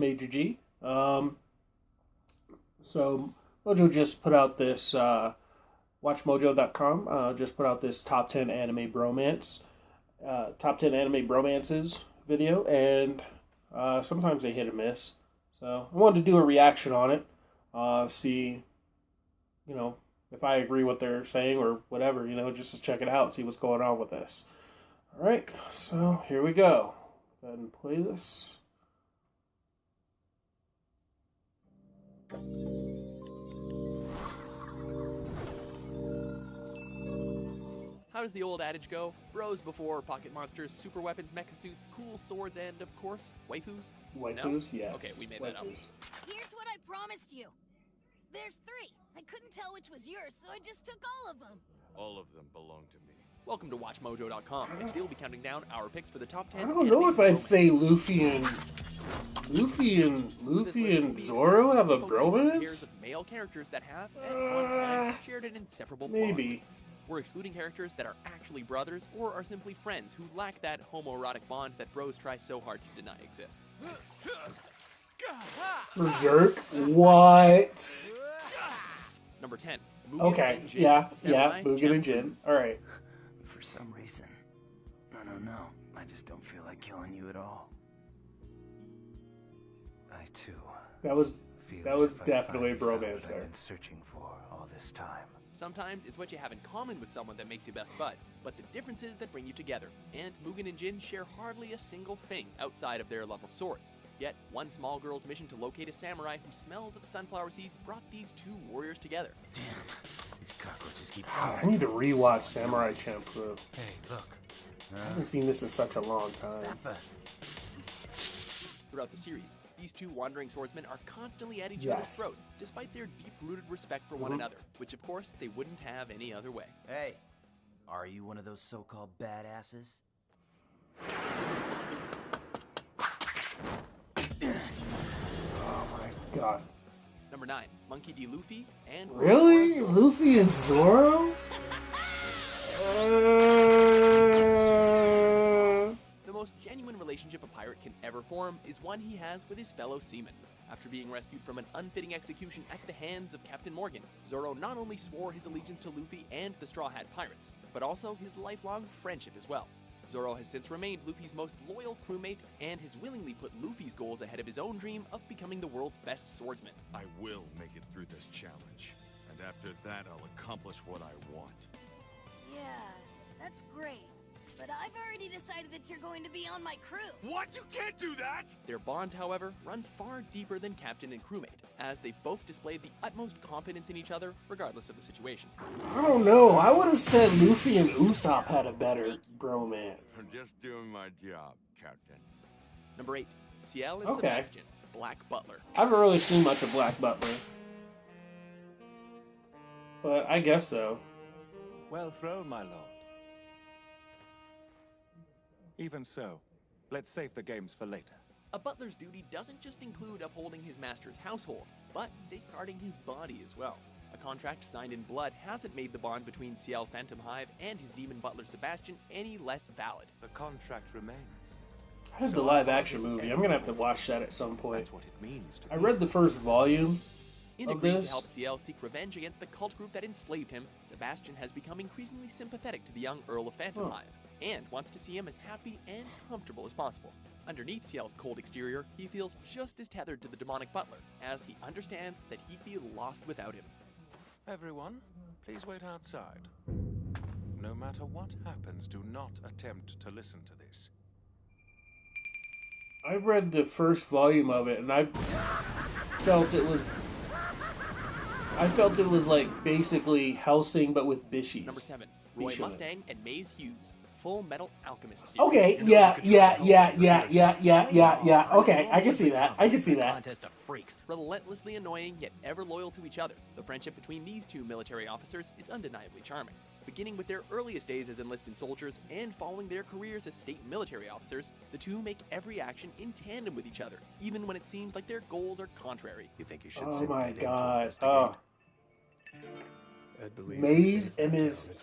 Major G. So Mojo just put out this, WatchMojo.com just put out this top 10 anime bromance, top 10 anime bromances video, and sometimes they hit or miss. So I wanted to do a reaction on it, see, if I agree what they're saying or whatever, just to check it out, see what's going on with this. All right, so here we go. Go ahead and play this. How does the old adage go? Bros before pocket monsters, super weapons, mecha suits, cool swords, and, of course, waifus? Waifus, no? Yes. Okay, we made that up. Here's what I promised you. There's 3. I couldn't tell which was yours, so I just took all of them. All of them belong to me. Welcome to WatchMojo.com, and today we'll be counting down our picks for the top 10 I don't know if I'd say Luffy and Zoro have a bromance? Pairs of male characters that have, at one time, shared an inseparable bond. Maybe. We're excluding characters that are actually brothers or are simply friends who lack that homoerotic bond that bros try so hard to deny exists. Berserk? What? Number 10. Mugen Okay, and Jin, yeah, Samurai Mugen and Champloo. Jin. Alright. For some reason, I don't know. I just don't feel like killing you at all. I too That was feel That as was if I definitely a finally found bromance what there. I've been searching for all this time. Sometimes it's what you have in common with someone that makes you best buds, but the differences that bring you together. And Mugen and Jin share hardly a single thing outside of their love of swords. Yet, one small girl's mission to locate a samurai who smells of sunflower seeds brought these two warriors together. Damn, these cockroaches keep God, I coming. need to rewatch Samurai Champloo. Hey, look. I haven't seen this in such a long Is time. that the... Throughout the series, these two wandering swordsmen are constantly at each Yes. other's throats, despite their deep-rooted respect for one another, which of course they wouldn't have any other way. Hey, are you one of those so-called badasses? Oh my god. Number 9, Monkey D. Luffy and Really? Roronoa Zoro. Luffy and Zoro? The most genuine relationship a pirate can ever form is one he has with his fellow seaman. After being rescued from an unfitting execution at the hands of Captain Morgan, Zoro not only swore his allegiance to Luffy and the Straw Hat Pirates, but also his lifelong friendship as well. Zoro has since remained Luffy's most loyal crewmate and has willingly put Luffy's goals ahead of his own dream of becoming the world's best swordsman. I will make it through this challenge. And after that, I'll accomplish what I want. Yeah, that's great. But I've already decided that you're going to be on my crew. What? You can't do that! Their bond, however, runs far deeper than captain and crewmate, as they've both displayed the utmost confidence in each other, regardless of the situation. I don't know. I would have said Luffy and Usopp had a better bromance. I'm just doing my job, Captain. Number 8, Ciel and Okay. Sebastian, Black Butler. I haven't really seen much of Black Butler. But I guess so. Well thrown, my lord. Even so, let's save the games for later. A butler's duty doesn't just include upholding his master's household, but safeguarding his body as well. A contract signed in blood hasn't made the bond between Ciel Phantom Hive and his demon butler Sebastian any less valid. The contract remains. I heard So the I live follow action this movie. every I'm gonna have to day. watch that at some point. That's what it means to I be. read the first volume. In Of agreeing this? to help Ciel seek revenge against the cult group that enslaved him, Sebastian has become increasingly sympathetic to the young Earl of Phantom Huh. Hive, and wants to see him as happy and comfortable as possible. Underneath Ciel's cold exterior, he feels just as tethered to the demonic butler, as he understands that he'd be lost without him. Everyone, please wait outside. No matter what happens, do not attempt to listen to this. I read the first volume of it, and I felt it was. I felt it was like basically Hellsing, but with bishies. Number 7, Roy Bishonen. Mustang and Maze Hughes, Full Metal Alchemist series. Okay, yeah. Okay, I can see that. I can see that. Contest of freaks. Relentlessly annoying, yet ever loyal to each other, the friendship between these two military officers is undeniably charming. Beginning with their earliest days as enlisted soldiers and following their careers as state military officers, the two make every action in tandem with each other, even when it seems like their goals are contrary. You think you should Oh send my Ed in to god. investigate? Oh. Maze and his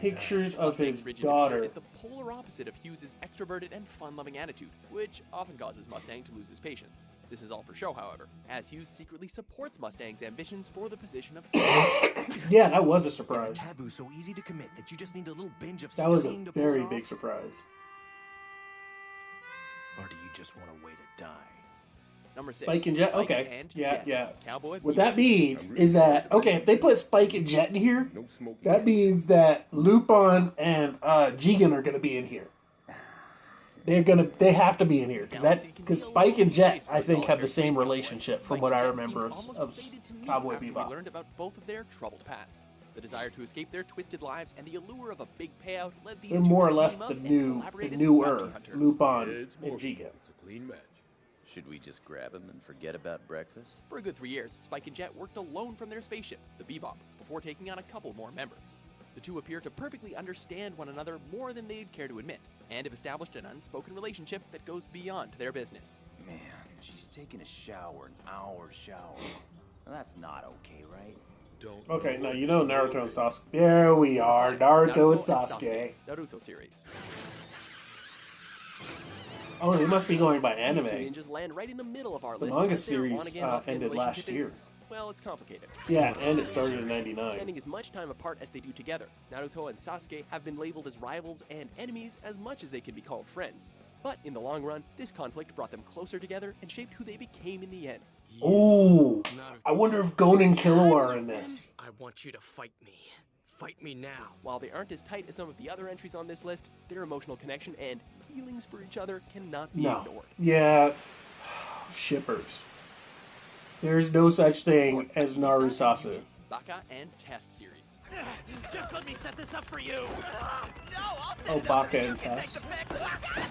pictures of his Mustang's rigid daughter. demeanor is the polar opposite of Hughes' extroverted and fun-loving attitude, which often causes Mustang to lose his patience. This is all for show, however, as Hughes secretly supports Mustang's ambitions for the position of Yeah, that was a Is a surprise. taboo so easy to commit that you just need a little binge of That was a studying to pull very it big off? surprise. Or do you just want a way to die? Number 6. Spike and Jet? Spike Okay. and Yeah, Jet. yeah. Cowboy What Bebop. that means is that, okay, if they put Spike and Jet in here, No smoking. that means that Lupin and Jigen are gonna be in here. They have to be in here because Spike and Jet, I think, have the same relationship from what I remember of Cowboy We Bebop. learned about both of their troubled past. The desire to escape their twisted lives and the allure of a big payout led these They're two more or to less team up the and collaborate as newer bounty hunters. Lupin It's and more. Jigen. It's a clean match. Should we just grab him and forget about breakfast? For a good 3 years, Spike and Jet worked alone from their spaceship, the Bebop, before taking on a couple more members. The two appear to perfectly understand one another more than they'd care to admit, and have established an unspoken relationship that goes beyond their business. Man, she's taking a shower, an hour shower. Well, that's not okay, right? Don't. Okay, know now it, you know don't Naruto know and it. Sasuke. There we are, Naruto and Sasuke. Naruto series. Oh, they must be going by These two anime. ninjas land right in the middle of our The list. manga as their series, on-again, off-again ended last relationship year. is, well, it's complicated. Yeah, and it started in '99. Spending as much time apart as they do together, Naruto and Sasuke have been labeled as rivals and enemies as much as they can be called friends. But in the long run, this conflict brought them closer together and shaped who they became in the end. Ooh, I wonder if Gon and Killua are in this. I want you to fight me. Fight me now. While they aren't as tight as some of the other entries on this list, their emotional connection and feelings for each other cannot be No. ignored. Yeah, shippers. There's no such thing For as Akihisa Naru and Sasu. Yuji, Baka and Test series. Just let me set this up for you. Oh, Baka and Tess.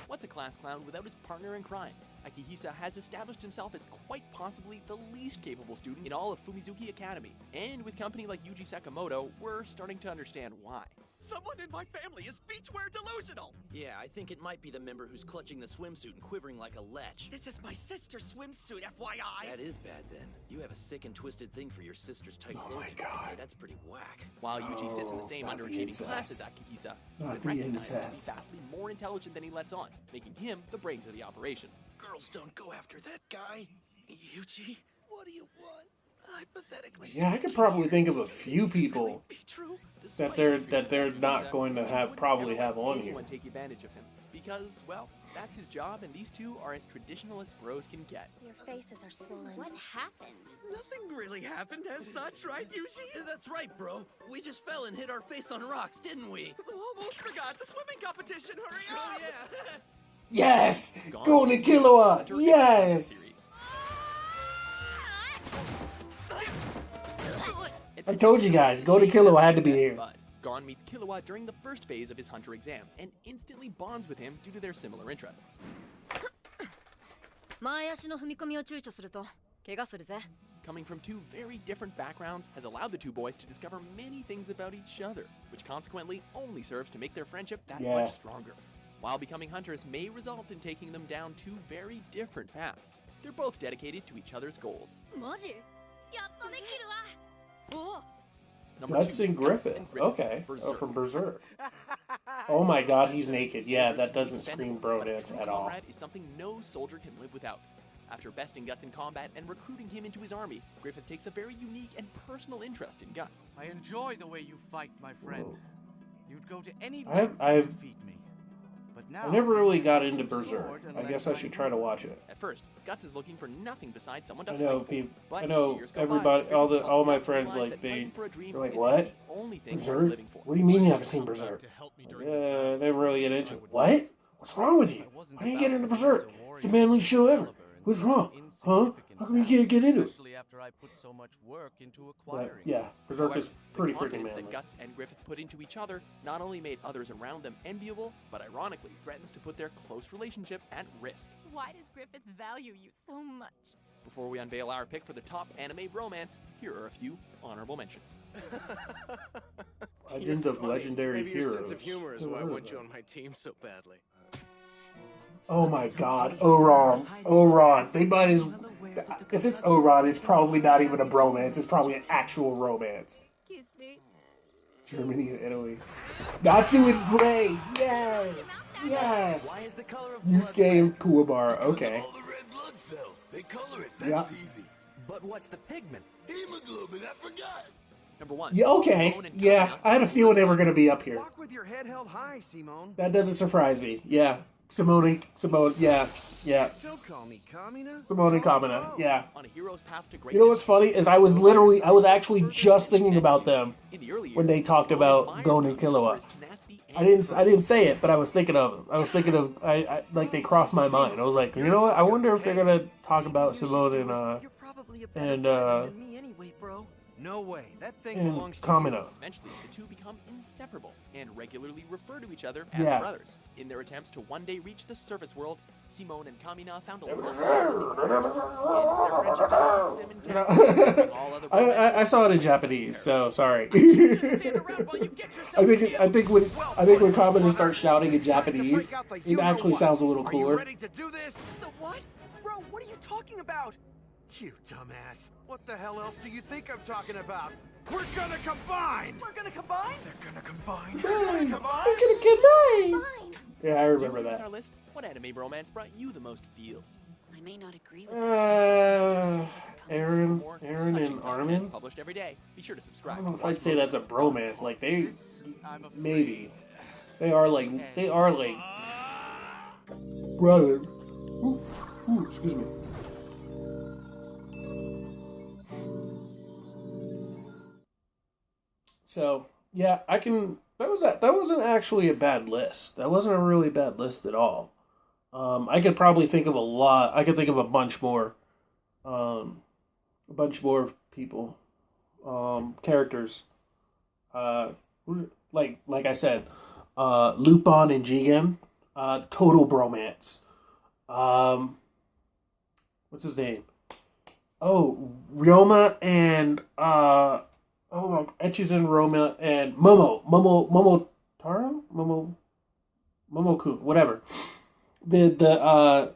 What's a class clown without his partner in crime? Akihisa has established himself as quite possibly the least capable student in all of Fumizuki Academy. And with company like Yuji Sakamoto, we're starting to understand why. Someone in my family is beachwear delusional! Yeah, I think it might be the member who's clutching the swimsuit and quivering like a lech. This is my sister's swimsuit, FYI! That is bad then. You have a sick and twisted thing for your sister's tight Oh clothing. my I'd say God. that's pretty whack. While Yuji sits in the Oh, same not the underachieving class as incest. Akihisa, he's Not been the recognized to be incest. vastly more intelligent than he lets on, making him the brains of the operation. Girls don't go after that guy. Yuji, what do you want? Hypothetically Yeah, I could probably think of a few people be true. Despite they're- his treatment that they're of not Akihisa, going to he have- wouldn't probably ever have let on anyone here. take advantage of him. Because, well, that's his job, and these two are as traditional as bros can get. Your faces are swollen. What happened? Nothing really happened as such, right, Yuji? That's right, bro. We just fell and hit our face on rocks, didn't we? Almost forgot the swimming competition, hurry up! Oh, yeah. Yes! Gon and Killua! Hunter Yes! series. I told you guys, Gon and Killua had to be here. But Gon meets Killua during the first phase of his Hunter exam and instantly bonds with him due to their similar interests. 前足の踏み込みを躊躇すると怪我するぜ。 Coming from two very different backgrounds has allowed the two boys to discover many things about each other, which consequently only serves to make their friendship that Yeah. much stronger. While becoming hunters may result in taking them down two very different paths, they're both dedicated to each other's goals. マジ？やっとできるわ。お。 Number Guts two, and Guts Griffith. and Griffith, Okay. Oh, Berserk. from Berserk. Oh my god, he's naked. Yeah, Soldiers that can be doesn't scream expendable, but a bro-dance true at all. comrade is something no soldier can live without. After besting Guts in combat and recruiting him into his army, Griffith takes a very unique and personal interest in Guts. I enjoy the way you fight, my friend. You'd go to any I've- length to I've- defeat me. But now I never really you got can't into hold your Berserk. sword I unless guess I should try to watch it. At first, Guts is looking for nothing besides someone to I know fight for. people. But I as know the years go everybody. by, All Griffith all my helps Guts friends realize like that fighting they. for a dream They're like, isn't what? the only thing worth Berserk? living for. What do you mean you haven't seen Berserk? Yeah, they really get into it. What? What's wrong with you? Why don't you get into Berserk? It's the manliest show ever. What's wrong? Huh? How come you can't get into it? Especially after I put so much work into But, acquiring. yeah, Berserk However, is pretty the freaking confidence manly. that Guts and Griffith put into each other not only made others around them enviable, but ironically threatens to put their close relationship at risk. Why does Griffith value you so much? Before we unveil our pick for the top anime bromance, here are a few honorable mentions. Legend of Legendary Maybe your Heroes. sense of humor is Never why I heard of want you that. on my team so badly. Oh my god, Oron. Oron. They might as. If it's Oron, it's probably not even a bromance. It's probably an actual romance. kiss me. Germany and Italy. Natsu in gray. Yes. Yes. Why is the color of Yusuke and Kuwabara. Okay. All the red blood cells. They color it. That's easy. But what's the pigment? Hemoglobin. I forgot. Number 1. Yeah, okay. Simone and Yeah, Kamina. I had a feeling they were going to be up here. Walk with your head held high, Simone. That doesn't surprise me. Yeah. Simone, yes. Don't call me Kamina. Simone and Call me Kamina. Bro. Yeah. On a hero's path to greatness. You know what's funny is I was actually just thinking about them In the early when years, they talked Simone about admired Gon and Kamina Killua. for his tenacity and I didn't courage. say it, but I was thinking of them. I was thinking of like they crossed my mind. I was like, you know what? I wonder if they're gonna talk about Simone and You're probably a better and, pilot than me anyway, bro. No way. That thing and belongs to Kamina. Eventually, the two become inseparable and regularly refer to each other as Yeah. brothers. In their attempts to one day reach the surface world, Simone and Kamina found a love their friendship keeps them intact, leaving all other I saw it in Japanese, so sorry. Just stand around while you get yourself I think when Kamina starts shouting in Japanese, it actually sounds a little Are you cooler. ready to do this? The what? Bro, what are you talking about? You dumbass. What the hell else do you think I'm talking about? We're gonna combine! We're gonna combine? They're gonna combine! I'm gonna get mine. Yeah, I remember With our that. list, what anime bromance brought you the most feels? I may not agree with this. Aaron For more and touching contents Armin. published every day. Be sure to I subscribe. don't know if I'd say that's a bromance. Like they, I'm afraid. maybe they are like brother. Ooh, excuse me. So yeah, I can. That wasn't actually a bad list. That wasn't a really bad list at all. I could probably think of a lot. I could think of a bunch more. A bunch more people, characters. Like I said, Lupin and Jigen, total bromance. What's his name? Oh, Ryoma and Echizen Roma and Momoku, whatever. The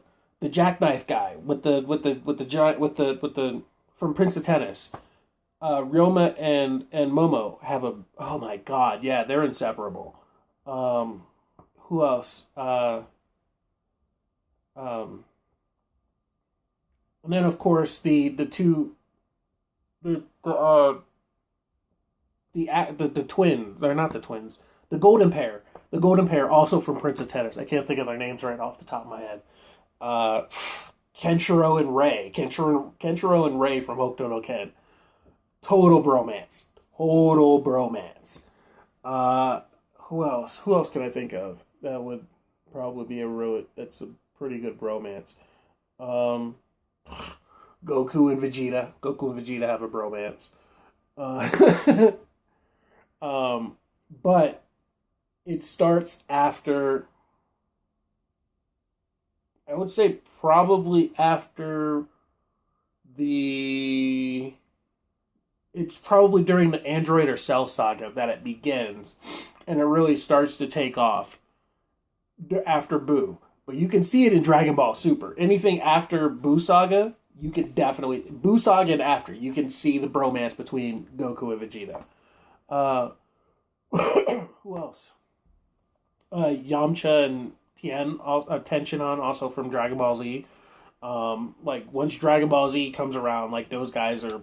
jackknife guy with the giant from Prince of Tennis. Ryoma and Momo have a, oh my god, yeah, they're inseparable. Who else? And then of course the twin, they're not the twins, the golden pair also from Prince of Tennis. I can't think of their names right off the top of my head. Kenshiro and Rei from Hokuto no Ken. Total bromance. Who else can I think of that would probably be that's a pretty good bromance? Goku and Vegeta have a bromance. But it starts after, I would say probably after it's probably during the Android or Cell saga that it begins, and it really starts to take off after Boo. But you can see it in Dragon Ball Super. Anything after Boo saga, you can definitely, Boo saga and after, you can see the bromance between Goku and Vegeta. Who else? Yamcha and Tenshinhan, also from Dragon Ball Z. Like once Dragon Ball Z comes around, like those guys are,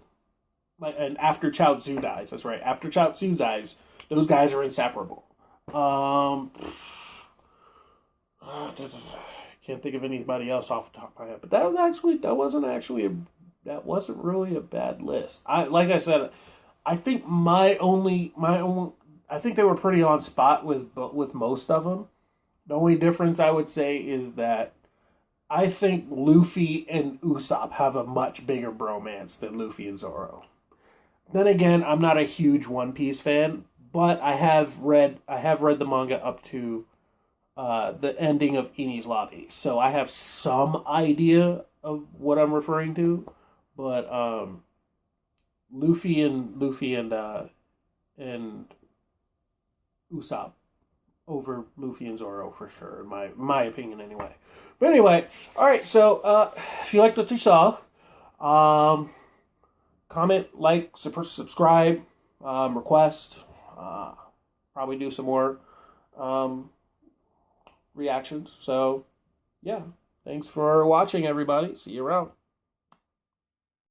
like, and after Chaozu dies, that's right. After Chaozu dies, those guys are inseparable. Can't think of anybody else off the top of my head, but that wasn't really a bad list. Like I said, I think I think they were pretty on spot with most of them. The only difference I would say is that I think Luffy and Usopp have a much bigger bromance than Luffy and Zoro. Then again, I'm not a huge One Piece fan, but I have read the manga up to the ending of Enies Lobby, so I have some idea of what I'm referring to. But Luffy and Usopp over Luffy and Zoro for sure, in my opinion anyway. But anyway, all right. So if you liked what you saw, comment, like, subscribe, requests. Probably do some more reactions. So, yeah. Thanks for watching, everybody. See you around.